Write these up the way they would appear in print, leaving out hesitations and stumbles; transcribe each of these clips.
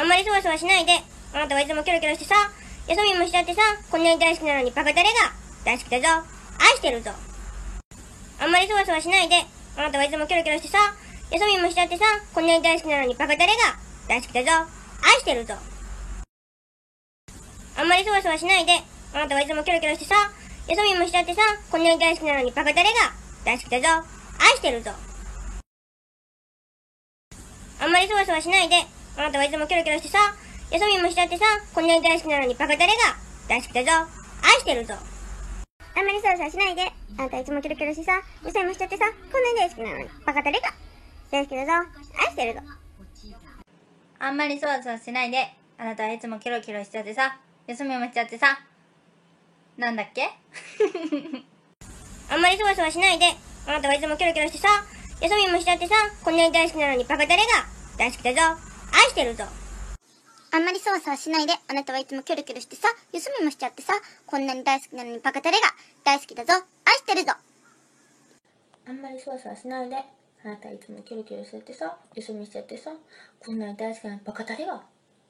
あんまりそわそわしないで。あなたはいつもキョロキョロしてさ、よそ見もしちゃってさ、こんなに大好きなのにバカタレが大好きだぞ。愛してるぞ。あんまりそわそわしないで。あなたはいつもキョロキョロしてさ、よそ見もしちゃってさ、こんなに大好きなのにバカタレが大好きだぞ。愛してるぞ。あんまりそわそわしないで。あなたはいつもキョロキョロしてさ、よそ見もしちゃってさ、こんなに大好きなのにバカタレが大好きだぞ。愛してるぞ。あんまりそわそわしないで。あなたはいつもキョロキョロしてさ、よそ見もしちゃってさ、こんなに大好きなのにバカタレが大好きだぞ。愛してるぞ。あんまりそわそわしないで。あなたはいつもキョロキョロしてさ、よそ見もしちゃってさ、こんなに大好きなのにバカタレが大好きだぞ。愛してるぞ。あんまりそわそわしないで。あなたはいつもキョロキョロしちゃってさ、よそ見もしちゃってさ、なんだっけあんまりそわそわしないで。あなたはいつもキョロキョロしてさ、よそ見もしちゃってさ、こんなに大好きなのにバカタレが大好きだぞ。愛してるぞ。あんまりそわそわしないで。あなたはいつもキョロキョロしてさ、よそ見もしちゃってさ、こんなに大好きなのにバカタレが大好きだぞ。愛してるぞ。あんまりそわそわしないで。あなたいつもキョロキョロしちゃってさ、よそ見しちゃってさ、こんなに大好きなのにバカタレが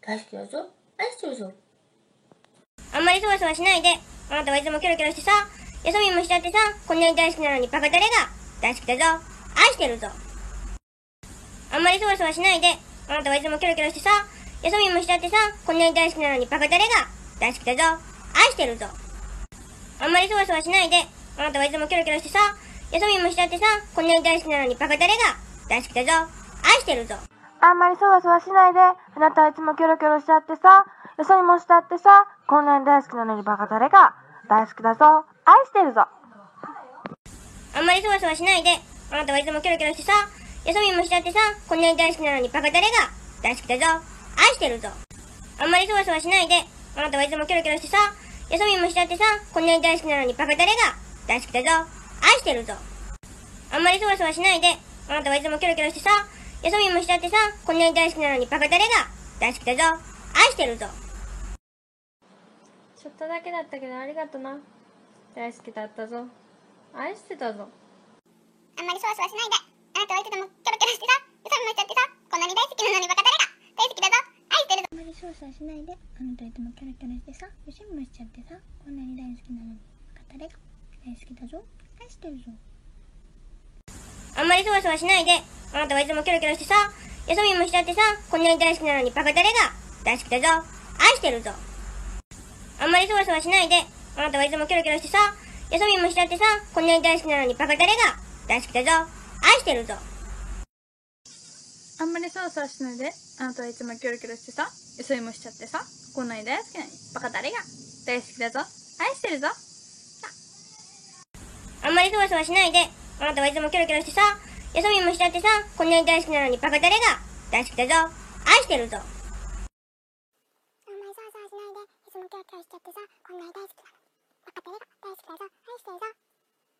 大好きだぞ。愛してるぞ。あんまりそわそわしないで。あなたはいつもキョロキョロしてさ、よそ見もしちゃってさ、こんなに大好きなのにバカタレが大好きだぞ。愛してるぞ。あんまりそわそわしないで。あなたはいつもキョロキョロしてさ、よそ見もしちゃってさ、こんなに大好きなのにバカタレが大好きだぞ。愛してるぞ。あんまりそわそわしないで。あなたはいつもキョロキョロしてさ、よそ見もしちゃってさ、こんなに大好きなのにバカタレが大好きだぞ。愛してるぞ。あんまりそわそわしないで。あなたはいつもキョロキョロしちゃってさ、よそ見もしちゃってさ、こんなに大好きなのにバカタレが大好きだぞ。愛してるぞ。あんまりそわそわしないで。あなたはいつもキョロキョロしてさ、よそ見もしちゃってさ、こんなに大好きなのにバカタレが大好きだぞ。愛してるぞ。あんまりそわそわしないで。あなたはいつもキョロキョロしてさ、よそ見もしちゃってさ、こんなに大好きなのにバカタレが大好きだぞ。愛してるぞ。あんまりそわそわしないで。あなたはいつもキョロキョロしてさ、よそ見もしちゃってさ、こんなに大好きなのにバカタレが大好きだぞ。愛してるぞ。ちょっとだけだったけどありがとな。大好きだったぞ。愛してたぞ。あんまりそわそわしないで。あなたはいつでもキョロキョロしてさ、よそ見もしちゃってさ、こんなに大好きなのにバカタレが大好きだぞ。愛してるぞ。あんまりそわそわしないで。あなたはいつもキョロキョロしてさ、よそ見もしちゃってさ、こんなに大好きなのにバカタレが大好きだぞ。愛してるぞ。あんまりそわそわしないで。あなたはいつもキョロキョロしてさ、よそ見もしちゃってさ、こんなに大好きなのにバカタレが大好きだぞ。愛してるぞ。あんまりそわそわしないで。あなたはいつもキョロキョロしてさ、よそ見もしちゃってさ、こんなに大好きなのにバカタレが大好きだぞ。愛してるぞ。あんまりそわそわしないで。あなたはいつもキョロキョロしてさ、よそ見もしちゃってさ、こんなに大好きなのにバカタレが大好きだぞ。愛してるぞ。あんまりそわそわしないで。あなたはいつもキョロキョロしてさ、よそ見もしちゃってさ、こんなに大好きなのにバカタレが大好きだぞ。愛してるぞ。あんまりそわそわしないで。いつもキョロキョロしちゃってさ、こんなに大好きなのにバカタレが大好きだぞ。愛してるぞ。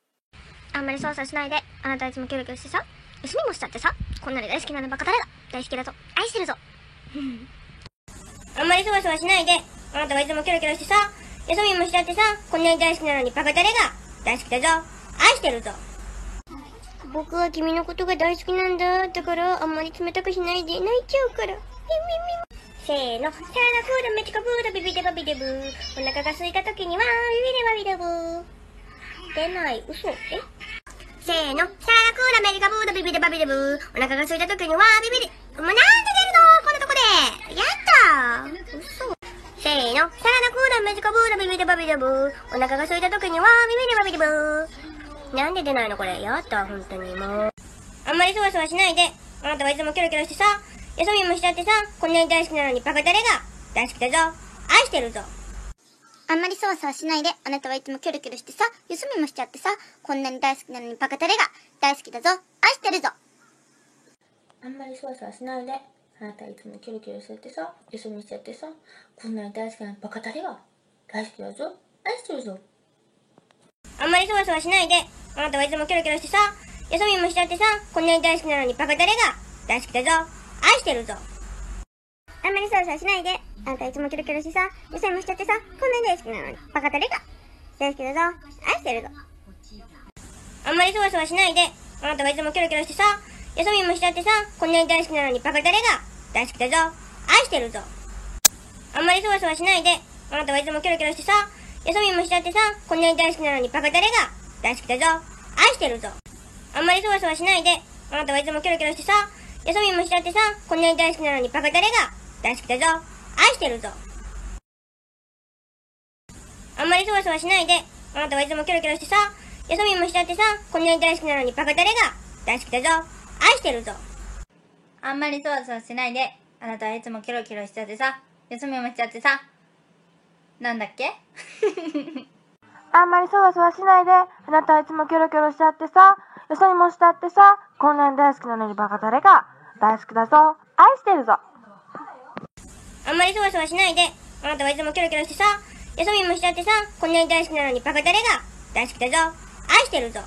あんまりそわそわしないで。あなたはいつもキョロキョロしてさ、よそ見もしちゃってさ、こんなに大好きなのにバカタレが大好きだぞ。愛してるぞ。あんまりそわそわしないで。あなたはいつもキョロキョロしてさ、よそ見もしちゃってさ、こんなに大好きなのにバカタレが大好きだぞ。愛してるぞ。僕は君のことが大好きなんだ。だからあんまり冷たくしないで。泣いちゃうから。せーの。サラダフードメチカブードビビデバビデブー。お腹が空いた時にはビビデバビデブー。出ない。嘘。せーの。サラダクーラメリカブードビビデバビデブー。お腹が空いた時にはビビデ。もうなんで出るのこんなとこで。やったー。嘘。せーの。サラダクーラメジカブードビビデバビデブー。お腹が空いた時にはビビデバビデブー。なんで出ないのこれ。やった本当にもう。あんまりそわそわしないで。あなたはいつもキョロキョロしてさ、よそ見もしちゃってさ、こんなに大好きなのにバカタレが大好きだぞ。愛してるぞ。あんまりそわそわしないで。あなたはいつもキョロキョロしてさ、よそ見もしちゃってさ、こんなに大好きなのにバカタレが大好きだぞ。愛してるぞ。あんまりそわそわしないで。あなたいつもキョロキョロしちゃってさ、よそ見しちゃってさ、こんなに大好きなのにバカタレが大好きだぞ。愛してるぞ。あんまりそわそわしないで。あなたはいつもキョロキョロしてさ、よそ見もしちゃってさ、こんなに大好きなのにバカタレが大好きだぞ。愛してるぞ。あんまりそわそわしないで。あなたいつもキョロキョロしてさ、よそ見もしちゃってさ、こんなに大好きなのにバカタレが大好きだぞ。愛してるぞ。あんまりそわそわしないで。あなたはいつもキョロキョロしてさ、よそ見もしちゃってさ、こんなに大好きなのにバカタレが大好きだぞ。愛してるぞ。あんまりそわそわしないで。あなたはいつもキョロキョロしてさ、よそ見もしちゃってさ、こんなに大好きなのにバカタレが大好きだぞ。愛してるぞ。あんまりそわそわしないで。あなたはいつもキョロキョロしてさ、よそ見もしちゃってさ、こんなに大好きなのにバカタレが大好きだぞ。愛してるぞ。あんまりそわそわしないで。あなたはいつもキョロキョロしてさ、よそ見もしちゃってさ、こんなに大好きなのにバカタレが大好きだぞ。愛してるぞ。あんまりそわそわしないで。あなたはいつもキョロキョロしちゃってさ、よそ見もしちゃってさ、なんだっけあんまりそわそわしないで。あなたはいつもキョロキョロしちゃってさ、よそにもしちゃってさ、こんなに大好きなのにバカタレが大好きだぞ。愛してるぞ。あんまりそわそわしないで。あなたはいつもキョロキョロしてさ、よそ見もしちゃってさ、こんなに大好きなのにバカタレが大好きだぞ。愛してるぞ。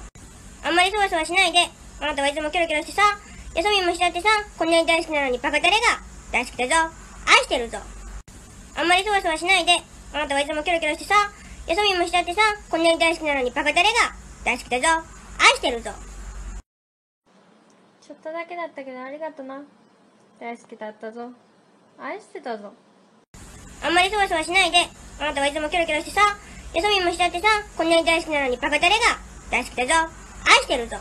あんまりそわそわしないで。あなたはいつもキョロキョロしてさ、よそ見もしちゃってさ、こんなに大好きなのにバカタレが大好きだぞ。愛してるぞ。あんまりそわそわしないで。あなたはいつもキョロキョロしてさ、よそ見もしちゃってさ、こんなに大好きなのにバカタレが大好きだぞ。愛してるぞ。ちょっとだけだったけどありがとな。大好きだったぞ。愛してたぞ。あんまりそわそわしないで。あなたはいつもキョロキョロしてさ、よそ見もしちゃってさ、こんなに大好きなのにバカタレが大好きだぞ。愛してるぞ。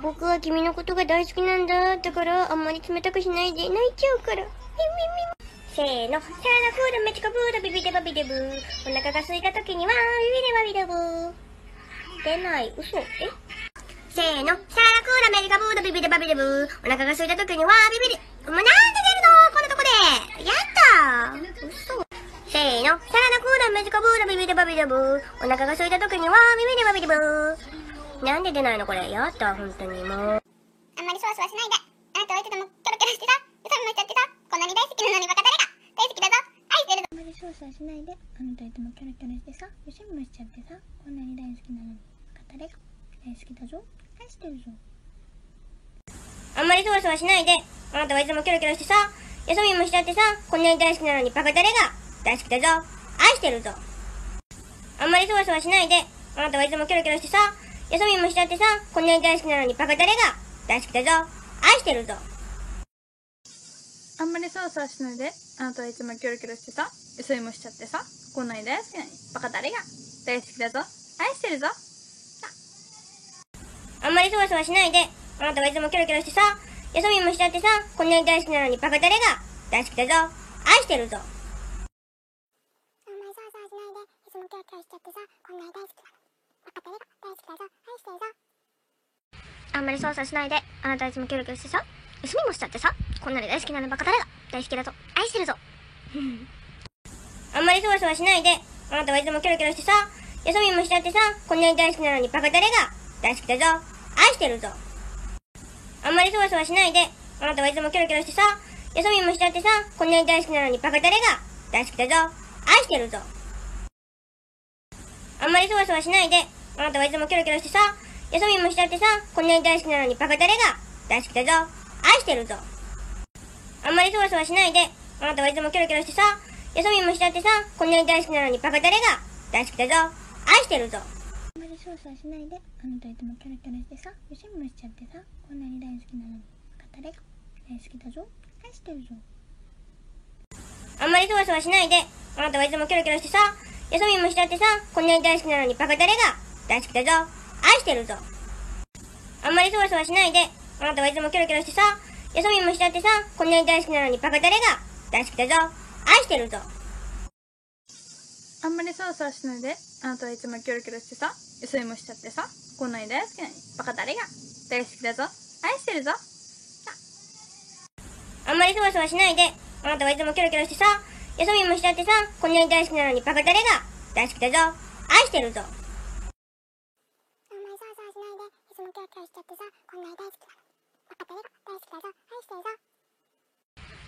僕は君のことが大好きなんだ。だからあんまり冷たくしないで。泣いちゃうから。せーの。サラダフードメチカブードビビデバビデブー。お腹が空いた時にはビビデバビデブー。出ない。嘘。せーの。サラダフードメチカブードビビデバビデブー。お腹が空いた時にはビビデ。もうなんで出るのこんなとこで。やったー。嘘。せーの。サラダフードメチカブードビビデバビデブー。お腹が空いた時にはビビデバビデブー。なんで出ないのこれ。やった本当にもう。あんまりそわそわしないで。あなたはいつでもキョロキョロしてさ、よそ見もしちゃってさ、こんなに大好きなのにバカタレが大好きだぞ。愛してるぞ。あんまりそわそわしないで。あなたいつもキョロキョロしてさ、よそ見もしちゃってさ、こんなに大好きなのにバカタレが大好きだぞ。愛してるぞ。あんまりそわそわしないで。あなたはいつもキョロキョロしてさ、よそ見もしちゃってさ、こんなに大好きなのにバカタレが大好きだぞ。愛してるぞ。あんまりそわそわしないで。あなたはいつもキョロキョロしてさ、よそ見もしちゃってさ、こんなに大好きなのにバカタレが大好きだぞ。愛してるぞ。あんまりそわそわしないで。あなたはいつもキョロキョロしてさ、よそ見もしちゃってさ、こんなに大好きなのにバカタレが大好きだぞ。愛してるぞ。あんまりそわそわしないで。あなたはいつもキョロキョロしてさ、よそ見もしちゃってさ、こんなに大好きなのにバカタレが大好きだぞ。愛してるぞ。あんまりそわそわしないで。あなたはいつもキョロキョロしてさ、よそ見もしちゃってさ、こんなに大好きなのにバカタレが大好きだぞ。愛してるぞ。あんまりそわそわしないで。あなたはいつもキョロキョロしてさ、よそ見もしちゃってさ、こんなに大好きなのにバカタレが大好きだぞ。愛してるぞ。あんまりそわそわしないで。あなたはいつもキョロキョロしてさ、よそ見もしちゃってさ、こんなに大好きなのにバカタレが大好きだぞ。愛してるぞ。あんまりそわそわしないで。あなたはいつもキョロキョロしてさ、よそ見もしちゃってさ、こんなに大好きなのにバカタレが大好きだぞ。愛してるぞ。あんまりそわそわしないで。あなたはいつもキョロキョロしてさ、よそ見もしちゃってさ、こんなに大好きなのにバカタレが大好きだぞ。愛してるぞ。あんまりそわそわしないで。あなたいつもキョロキョロしてさ、よそ見もしちゃってさ、こんなに大好きなのにバカタレが大好きだぞ。愛してるぞ。あんまりそわそわしないで。あなたはいつもキョロキョロしてさ、よそ見もしちゃってさ、こんなに大好きなのにバカタレが大好きだぞ。愛してるぞ。あんまりそわそわしないで。あなたはいつもキョロキョロしてさ、よそ見もしちゃってさ、こんなに大好きなのにバカタレが大好きだぞ。愛してるぞ。あんまりそわそわしないで。あなたはいつもキョロキョロしてさ、よそ見もしちゃってさ、こんなに大好きなのにバカタレが大好きだぞ。愛してるぞ。あんまりそわそわしないで。あなたはいつもキョロキョロしてさ、よそ見もしちゃってさ、こんなに大好きなのにバカタレが大好きだぞ。愛してるぞ。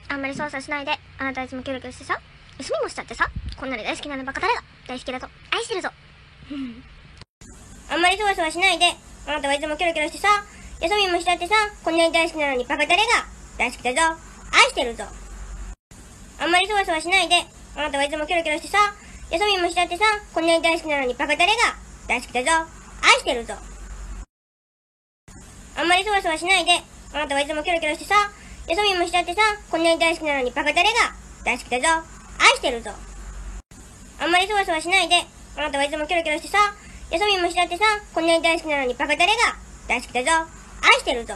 あんまりそわそわしないで。あなたはいつもキョロキョロしてさ、よそ見もしちゃってさ、こんなに大好きなのにバカタレが大好きだぞ。愛してるぞ。あんまりそわそわしないで。あなたはいつもキョロキョロしてさ、よそ見もしちゃってさ、こんなに大好きなのにバカタレが大好きだぞ。愛してるぞ。あんまりそわそわしないで。あなたはいつもキョロキョロしてさ、よそ見もしちゃってさ、こんなに大好きなのにバカタレが大好きだぞ。愛してるぞ。あんまりそわそわしないで。あなたはいつもキョロキョロしてさ、よそ見もしちゃってさ、こんなに大好きなのにバカタレが大好きだぞ。愛してるぞ。あんまりそわそわしないで。あなたはいつもキョロキョロしてさ、よそ見もしちゃってさ、こんなに大好きなのにバカタレが大好きだぞ。愛してるぞ。